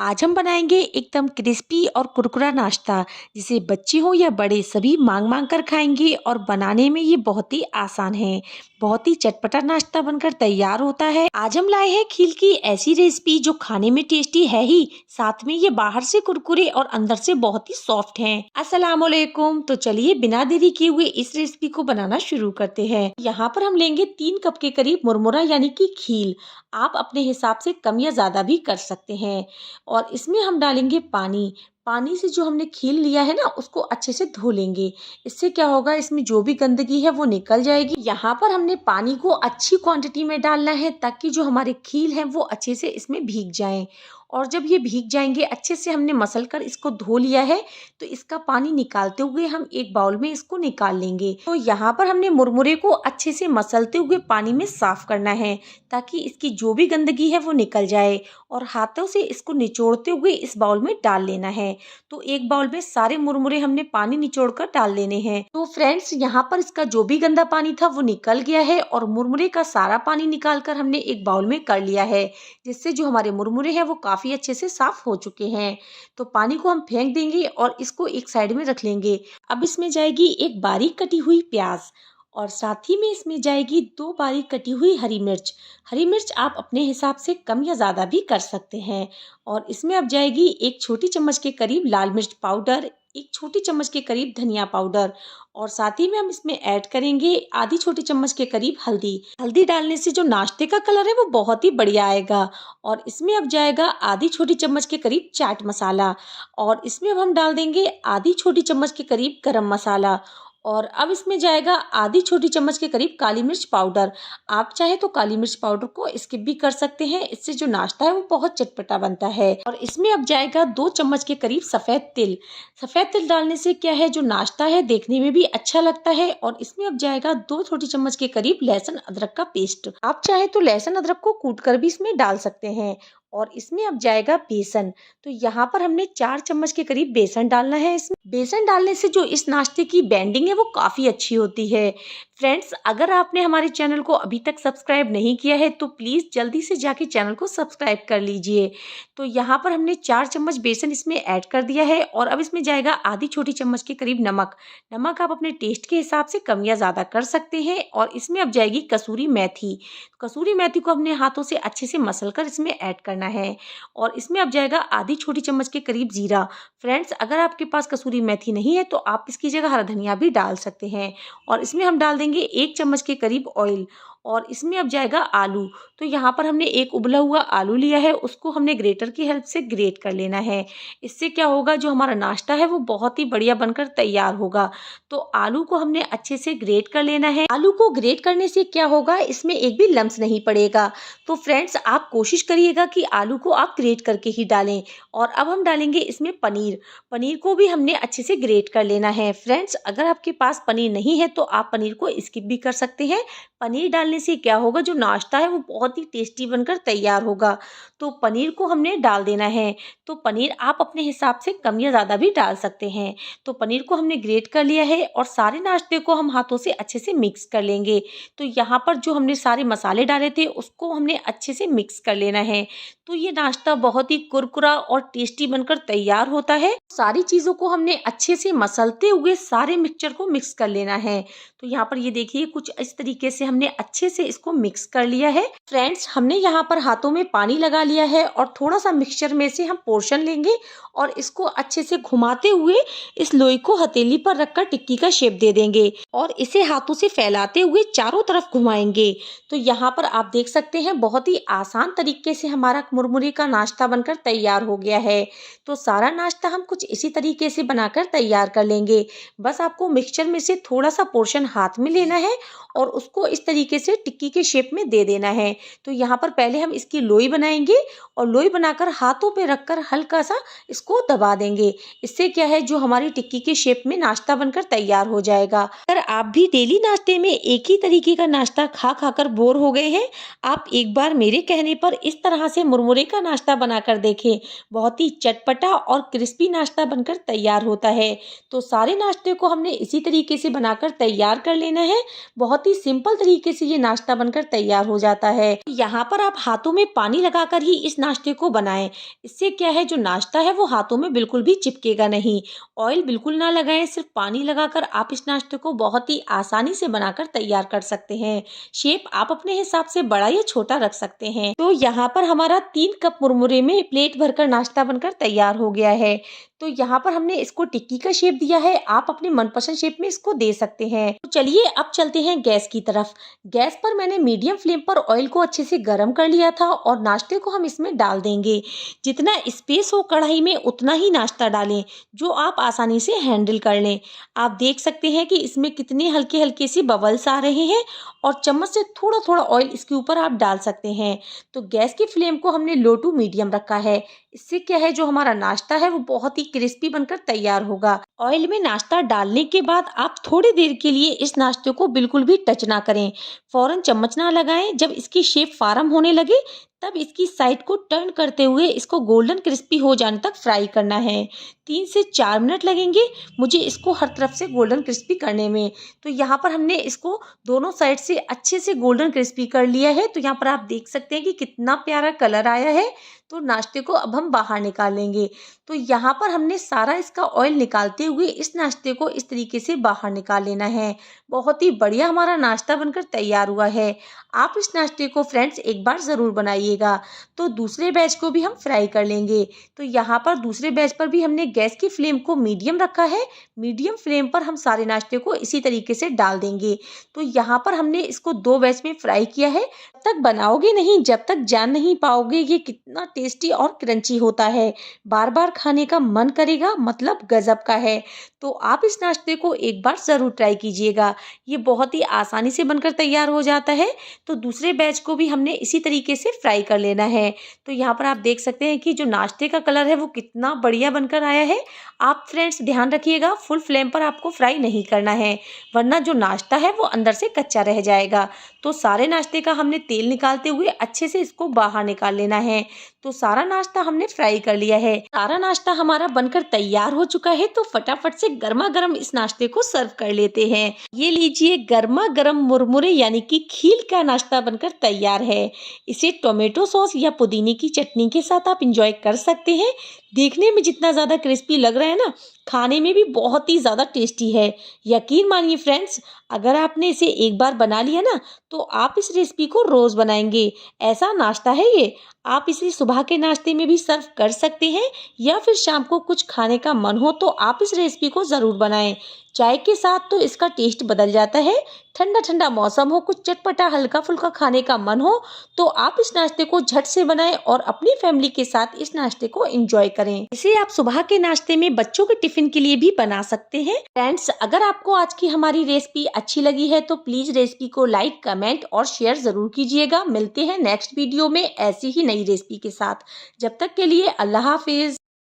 आज हम बनाएंगे एकदम क्रिस्पी और कुरकुरा नाश्ता जिसे बच्चे हो या बड़े सभी मांग मांग कर खाएंगे और बनाने में ये बहुत ही आसान है। बहुत ही चटपटा नाश्ता बनकर तैयार होता है। आज हम लाए हैं खील की ऐसी रेसिपी जो खाने में टेस्टी है ही, साथ में ये बाहर से कुरकुरे और अंदर से बहुत ही सॉफ्ट है। अस्सलाम वालेकुम। तो चलिए बिना देरी किए हुए इस रेसिपी को बनाना शुरू करते हैं। यहाँ पर हम लेंगे 3 कप के करीब मुरमुरा यानी कि खील। आप अपने हिसाब से कम या ज्यादा भी कर सकते हैं। और इसमें हम डालेंगे पानी। पानी से जो हमने खील लिया है ना उसको अच्छे से धो लेंगे। इससे क्या होगा, इसमें जो भी गंदगी है वो निकल जाएगी। यहाँ पर हमने पानी को अच्छी क्वांटिटी में डालना है ताकि जो हमारे खील हैं वो अच्छे से इसमें भीग जाएं। और जब ये भीग जाएंगे, अच्छे से हमने मसल कर इसको धो लिया है, तो इसका पानी निकालते हुए हम एक बाउल में इसको निकाल लेंगे। तो यहाँ पर हमने मुरमुरे को अच्छे से मसलते हुए पानी में साफ करना है ताकि इसकी जो भी गंदगी है वो निकल जाए। और हाथों से इसको निचोड़ते हुए इस बाउल में डाल लेना है। तो एक बाउल में सारे मुरमुरे हमने पानी निचोड़ कर डाल लेने हैं। तो फ्रेंड्स, यहाँ पर इसका जो भी गंदा पानी था वो निकल गया है और मुरमुरे का सारा पानी निकाल कर हमने एक बाउल में कर लिया है, जिससे जो हमारे मुरमुरे हैं वो काफी अच्छे से साफ हो चुके हैं। तो पानी को हम फेंक देंगे और इसको एक साइड में रख लेंगे। अब इसमें जाएगी एक बारीक कटी हुई प्याज और साथ ही में इसमें जाएगी 2 बारीक कटी हुई हरी मिर्च। हरी मिर्च आप अपने हिसाब से कम या ज़्यादा भी कर सकते हैं। और इसमें अब जाएगी 1 छोटी चम्मच के करीब लाल मिर्च पाउडर, 1 छोटी चम्मच के करीब धनिया पाउडर। और साथ ही में हम इसमें ऐड करेंगे आधी छोटी चम्मच के करीब हल्दी। हल्दी डालने से जो नाश्ते का कलर है वो बहुत ही बढ़िया आएगा। और इसमें अब जाएगा आधी छोटी चम्मच के करीब चाट मसाला। और इसमें अब हम डाल देंगे आधी छोटी चम्मच के करीब गरम मसाला। और अब इसमें जाएगा आधी छोटी चम्मच के करीब काली मिर्च पाउडर। आप चाहे तो काली मिर्च पाउडर को स्किप भी कर सकते हैं, इससे जो नाश्ता है वो बहुत चटपटा बनता है। और इसमें अब जाएगा 2 चम्मच के करीब सफेद तिल। सफेद तिल डालने से क्या है, जो नाश्ता है देखने में भी अच्छा लगता है। और इसमें अब जाएगा 2 छोटी चम्मच के करीब लहसुन अदरक का पेस्ट। आप चाहे तो लहसुन अदरक को कूट कर भी इसमें डाल सकते हैं। और इसमें अब जाएगा बेसन। तो यहाँ पर हमने 4 चम्मच के करीब बेसन डालना है। इसमें बेसन डालने से जो इस नाश्ते की बैंडिंग है वो काफी अच्छी होती है। फ्रेंड्स, अगर आपने हमारे चैनल को अभी तक सब्सक्राइब नहीं किया है तो प्लीज जल्दी से जाके चैनल को सब्सक्राइब कर लीजिए। तो यहाँ पर हमने 4 चम्मच बेसन इसमें ऐड कर दिया है। और अब इसमें जाएगा आधी छोटी चम्मच के करीब नमक। नमक आप अपने टेस्ट के हिसाब से कम या ज्यादा कर सकते हैं। और इसमें अब जाएगी कसूरी मेथी। कसूरी मेथी को अपने हाथों से अच्छे से मसल कर इसमें ऐड करना है। और इसमें अब जाएगा आधी छोटी चम्मच के करीब जीरा। फ्रेंड्स, अगर आपके पास कसूरी मेथी नहीं है तो आप इसकी जगह हरा धनिया भी डाल सकते हैं। और इसमें हम डाल देंगे 1 चम्मच के करीब ऑयल। और इसमें अब जाएगा आलू। तो यहाँ पर हमने एक उबला हुआ आलू लिया है, उसको हमने ग्रेटर की हेल्प से ग्रेट कर लेना है। इससे क्या होगा, जो हमारा नाश्ता है वो बहुत ही बढ़िया बनकर तैयार होगा। तो आलू को हमने अच्छे से ग्रेट कर लेना है। आलू को ग्रेट करने से क्या होगा, इसमें एक भी लम्स नहीं पड़ेगा। तो फ्रेंड्स, आप कोशिश करिएगा कि आलू को आप ग्रेट करके ही डालें। और अब हम डालेंगे इसमें पनीर। पनीर को भी हमने अच्छे से ग्रेट कर लेना है। फ्रेंड्स, अगर आपके पास पनीर नहीं है तो आप पनीर को स्किप भी कर सकते हैं। पनीर डालने से क्या होगा, जो नाश्ता है वो बहुत ही टेस्टी बनकर तैयार होगा। तो पनीर को हमने डाल देना है। तो पनीर आप अपने हिसाब से कम या ज़्यादा भी डाल सकते हैं। तो पनीर को हमने ग्रेट कर लिया है और सारे नाश्ते को हम हाथों से अच्छे से मिक्स कर लेंगे। तो यहाँ पर जो हमने सारे मसाले डाले थे उसको हमने अच्छे से मिक्स कर लेना है। तो ये नाश्ता बहुत ही कुरकुरा और टेस्टी बनकर तैयार होता है। सारी चीज़ों को हमने अच्छे से मसलते हुए सारे मिक्सचर को मिक्स कर लेना है। तो यहाँ पर ये देखिए, कुछ इस तरीके से हमने अच्छे से इसको मिक्स कर लिया है। फ्रेंड्स, हमने यहाँ पर हाथों में पानी लगा लिया है और थोड़ा सा मिक्सचर में से हम पोर्शन लेंगे और इसको अच्छे से घुमाते हुए इस लोई को हथेली पर रखकर टिक्की का शेप दे देंगे और इसे हाथों से फैलाते हुए चारों तरफ घुमाएंगे। तो यहाँ पर आप देख सकते हैं, बहुत ही आसान तरीके से हमारा मुरमुरे का नाश्ता बनकर तैयार हो गया है। तो सारा नाश्ता हम कुछ इसी तरीके से बनाकर तैयार कर लेंगे। बस आपको मिक्सचर में से थोड़ा सा पोर्शन हाथ में लेना है और उसको इस तरीके से टिक्की के शेप में दे देना है। तो यहाँ पर पहले हम इसकी लोई बनाएंगे और लोई बनाकर हाथों पे रखकर हल्का सा इसको दबा देंगे। इससे क्या है, जो हमारी टिक्की के शेप में नाश्ता बनकर तैयार हो जाएगा। अगर आप भी डेली नाश्ते में एक ही तरीके का नाश्ता खा खाकर बोर हो गए हैं, आप एक बार मेरे कहने पर इस तरह से मुरमुरे का नाश्ता बनाकर देखें। बहुत ही चटपटा और क्रिस्पी नाश्ता बनकर तैयार होता है। तो सारे नाश्ते को हमने इसी तरीके से बनाकर तैयार कर लेना है। बहुत बहुत ही सिंपल तरीके से ये नाश्ता बनकर तैयार हो जाता है। यहाँ पर आप हाथों में पानी लगाकर ही इस नाश्ते को बनाएं। इससे क्या है, जो नाश्ता है वो हाथों में बिल्कुल भी चिपकेगा नहीं। ऑयल बिल्कुल ना लगाएं, सिर्फ पानी लगाकर आप इस नाश्ते को बहुत ही आसानी से बनाकर तैयार कर सकते हैं। शेप आप अपने हिसाब से बड़ा या छोटा रख सकते हैं। तो यहाँ पर हमारा 3 कप मुरमुरे में प्लेट भरकर नाश्ता बनकर तैयार हो गया है। तो यहाँ पर हमने इसको टिक्की का शेप दिया है, आप अपने मनपसंद शेप में इसको दे सकते हैं। तो चलिए अब चलते हैं गैस की तरफ। गैस पर मैंने मीडियम फ्लेम पर ऑयल को अच्छे से गर्म कर लिया था और नाश्ते को हम इसमें डाल देंगे। जितना स्पेस हो कढ़ाई में उतना ही नाश्ता डालें, जो आप आसानी से हैंडल कर लें। आप देख सकते हैं कि इसमें कितने हल्के हल्के से बबल्स आ रहे हैं और चम्मच से थोड़ा थोड़ा ऑयल इसके ऊपर आप डाल सकते हैं। तो गैस की फ्लेम को हमने लो टू मीडियम रखा है। इससे क्या है, जो हमारा नाश्ता है वो बहुत ही क्रिस्पी बनकर तैयार होगा। ऑयल में नाश्ता डालने के बाद आप थोड़ी देर के लिए इस नाश्ते को बिल्कुल भी टच ना करें, फौरन चम्मच ना लगाएं। जब इसकी शेप फार्म होने लगे तब इसकी साइड को टर्न करते हुए इसको गोल्डन क्रिस्पी हो जाने तक फ्राई करना है। 3 से 4 मिनट लगेंगे मुझे इसको हर तरफ से गोल्डन क्रिस्पी करने में। तो यहाँ पर हमने इसको दोनों साइड से अच्छे से गोल्डन क्रिस्पी कर लिया है। तो यहाँ पर आप देख सकते हैं कि कितना प्यारा कलर आया है। तो नाश्ते को अब हम बाहर निकालेंगे। तो यहाँ पर हमने सारा इसका ऑयल निकालते हुए इस नाश्ते को इस तरीके से बाहर निकाल लेना है। बहुत ही बढ़िया हमारा नाश्ता बनकर तैयार हुआ है। आप इस नाश्ते को फ्रेंड्स एक बार ज़रूर बनाइएगा। तो दूसरे बैच को भी हम फ्राई कर लेंगे। तो यहाँ पर दूसरे बैच पर भी हमने गैस की फ्लेम को मीडियम रखा है। मीडियम फ्लेम पर हम सारे नाश्ते को इसी तरीके से डाल देंगे। तो यहाँ पर हमने इसको 2 बैच में फ्राई किया है। जब तक बनाओगे नहीं, जब तक जान नहीं पाओगे ये कितना टेस्टी और क्रंची होता है। बार बार खाने का मन करेगा, मतलब गजब का है। तो आप इस नाश्ते को एक बार ज़रूर ट्राई कीजिएगा। ये बहुत ही आसानी से बनकर तैयार हो जाता है। तो दूसरे बैच को भी हमने इसी तरीके से फ्राई कर लेना है। तो यहाँ पर आप देख सकते हैं कि जो नाश्ते का कलर है वो कितना बढ़िया बनकर आया है। आप फ्रेंड्स ध्यान रखिएगा, फुल फ्लेम पर आपको फ्राई नहीं करना है, वरना जो नाश्ता है वो अंदर से कच्चा रह जाएगा। तो सारे नाश्ते का हमने तेल निकालते हुए अच्छे से इसको बाहर निकाल लेना है। तो सारा नाश्ता हमने फ्राई कर लिया है। सारा नाश्ता हमारा बनकर तैयार हो चुका है। तो फटाफट से गर्मा गर्म इस नाश्ते को सर्व कर लेते हैं। ये लीजिए, गर्मा गर्म मुरमुरे यानी कि खील का नाश्ता बनकर तैयार है। इसे टोमेटो सॉस या पुदीने की चटनी के साथ आप इंजॉय कर सकते हैं। देखने में जितना ज़्यादा क्रिस्पी लग रहा है ना, खाने में भी बहुत ही ज़्यादा टेस्टी है। यकीन मानिए फ्रेंड्स, अगर आपने इसे एक बार बना लिया ना तो आप इस रेसिपी को रोज़ बनाएंगे। ऐसा नाश्ता है ये। आप इसे सुबह के नाश्ते में भी सर्व कर सकते हैं या फिर शाम को कुछ खाने का मन हो तो आप इस रेसिपी को ज़रूर बनाएं। चाय के साथ तो इसका टेस्ट बदल जाता है। ठंडा ठंडा मौसम हो, कुछ चटपटा हल्का फुल्का खाने का मन हो तो आप इस नाश्ते को झट से बनाएं और अपनी फैमिली के साथ इस नाश्ते को एंजॉय करें। इसे आप सुबह के नाश्ते में बच्चों के टिफिन के लिए भी बना सकते हैं। फ्रेंड्स, अगर आपको आज की हमारी रेसिपी अच्छी लगी है तो प्लीज रेसिपी को लाइक, कमेंट और शेयर जरूर कीजिएगा। मिलते हैं नेक्स्ट वीडियो में ऐसी ही नई रेसिपी के साथ। जब तक के लिए अल्लाह हाफिज।